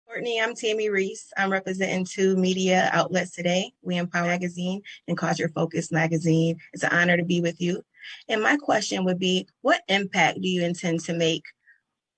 Courtney, I'm Tammy Reese. I'm representing two media outlets today, We Empower Magazine and Culture Focus Magazine. It's an honor to be with you. And my question would be, what impact do you intend to make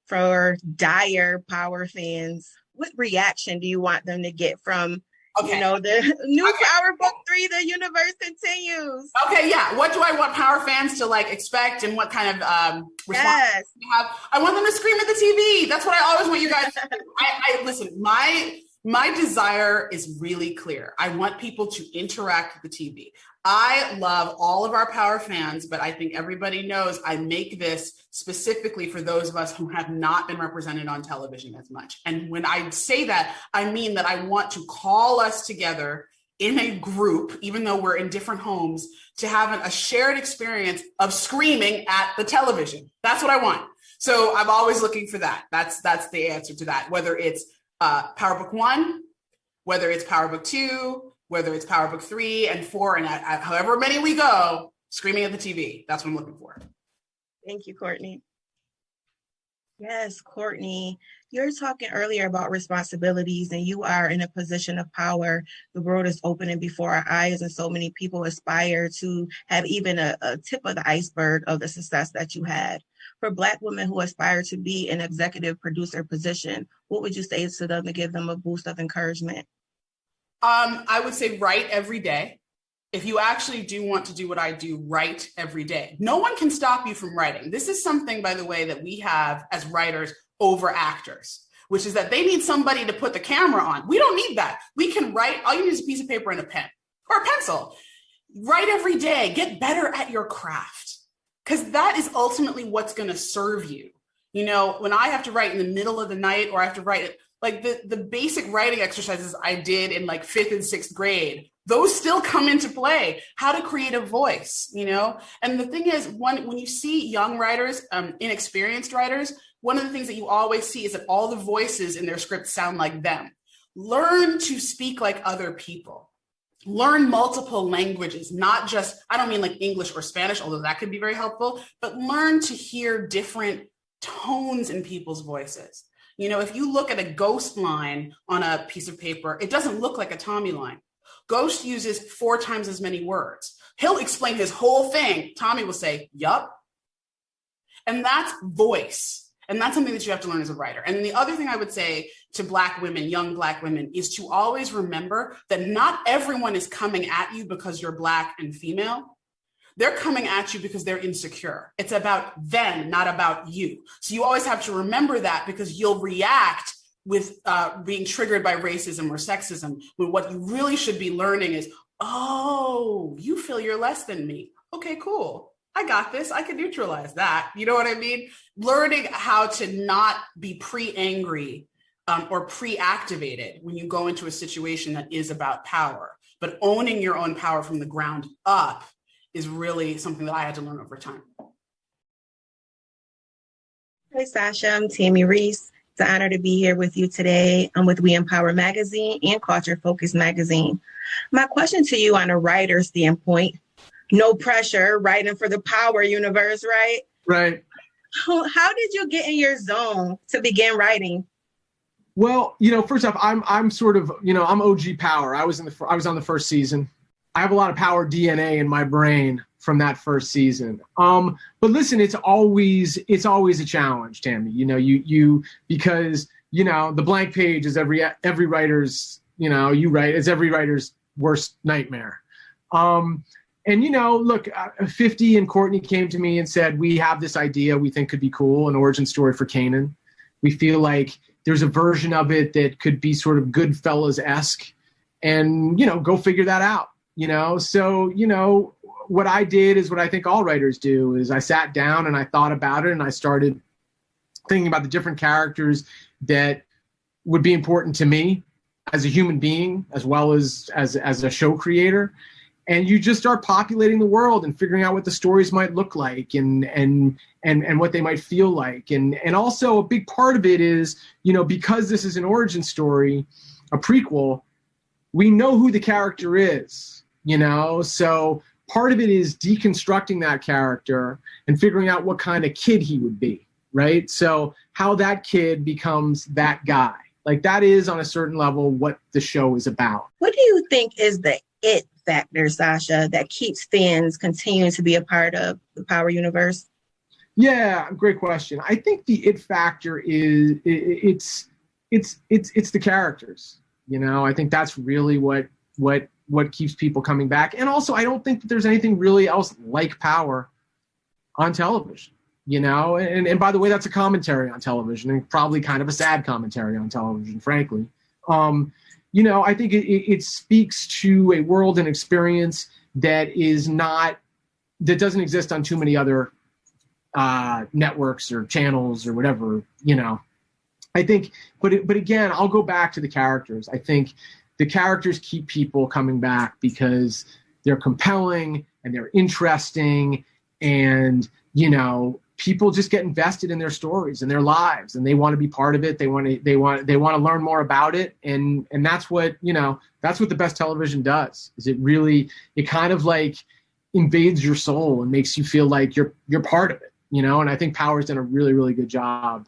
for dire Power fans? What reaction do you want them to get from, the new Power Book 3, The Universe Continues? Okay, yeah. What do I want Power fans to expect, and what kind of response they have? I want them to scream at the TV. That's what I always want you guys to do. I listen, my desire is really clear. I want people to interact with the TV. I love all of our Power fans, but I think everybody knows I make this specifically for those of us who have not been represented on television as much. And when I say that, I mean that I want to call us together in a group, even though we're in different homes, to have a shared experience of screaming at the television. That's what I want. So I'm always looking for that. That's the answer to that. Whether it's Power Book 1, whether it's Power Book 2, whether it's Power Book 3 and 4, and however many we go, screaming at the TV. That's what I'm looking for. Thank you, Courtney. Yes, Courtney, you were talking earlier about responsibilities, and you are in a position of power. The world is opening before our eyes, and so many people aspire to have even a tip of the iceberg of the success that you had. For Black women who aspire to be an executive producer position, what would you say to them to give them a boost of encouragement? I would say write every day. If you actually do want to do what I do, write every day. No one can stop you from writing. This is something, by the way, that we have as writers over actors, which is that they need somebody to put the camera on. We don't need that. We can write. All you need is a piece of paper and a pen or a pencil. Write every day. Get better at your craft, because that is ultimately what's going to serve you. You know, when I have to write in the middle of the night, or I have to write it, like the basic writing exercises I did in 5th and 6th grade, those still come into play. How to create a voice, And the thing is, when you see young writers, inexperienced writers, one of the things that you always see is that all the voices in their scripts sound like them. Learn to speak like other people. Learn multiple languages, not just, I don't mean like English or Spanish, although that could be very helpful, but learn to hear different tones in people's voices. If you look at a Ghost line on a piece of paper, it doesn't look like a Tommy line. Ghost uses 4 times as many words. He'll explain his whole thing. Tommy will say, yup. And that's voice. And that's something that you have to learn as a writer. And the other thing I would say to Black women, young Black women, is to always remember that not everyone is coming at you because you're Black and female. They're coming at you because they're insecure. It's about them, not about you. So you always have to remember that, because you'll react with being triggered by racism or sexism, when what you really should be learning is, oh, you feel you're less than me. Okay, cool. I got this. I can neutralize that. You know what I mean? Learning how to not be pre-angry or pre-activated when you go into a situation that is about power, but owning your own power from the ground up is really something that I had to learn over time. Hey, Sascha, I'm Tammy Reese. It's an honor to be here with you today. I'm with We Empower Magazine and Culture Focus Magazine. My question to you on a writer standpoint, no pressure, writing for the Power universe, right? Right. How did you get in your zone to begin writing? Well, first off, I'm sort of, I'm OG Power. I was on the first season. I have a lot of Power DNA in my brain from that first season. But listen, it's always a challenge, Tammy. Because the blank page is every writer's, it's every writer's worst nightmare. And look, 50 and Courtney came to me and said, we have this idea we think could be cool, an origin story for Kanan. We feel like there's a version of it that could be sort of Goodfellas-esque, and go figure that out. So, what I did is what I think all writers do, is I sat down and I thought about it, and I started thinking about the different characters that would be important to me as a human being, as well as a show creator. And you just start populating the world and figuring out what the stories might look like and what they might feel like. And also a big part of it is, because this is an origin story, a prequel, we know who the character is. So part of it is deconstructing that character and figuring out what kind of kid he would be, right? So how that kid becomes that guy. Like that is on a certain level what the show is about. What do you think is the it factor, Sascha, that keeps fans continuing to be a part of the Power universe? Yeah, great question. I think the it factor is it's the characters. You know, I think that's really what keeps people coming back. And also, I don't think that there's anything really else like Power on television. You know, and by the way, that's a commentary on television, and probably kind of a sad commentary on television, frankly. You know, I think it speaks to a world and experience that doesn't exist on too many other networks or channels or whatever, you know. I think, but again, I'll go back to the characters. I think the characters keep people coming back because they're compelling and they're interesting, and, you know, people just get invested in their stories and their lives, and they want to be part of it. They want to learn more about it. And that's what, you know, that's what the best television does, is it kind of like invades your soul and makes you feel like you're part of it, you know? And I think Power's done a really, really good job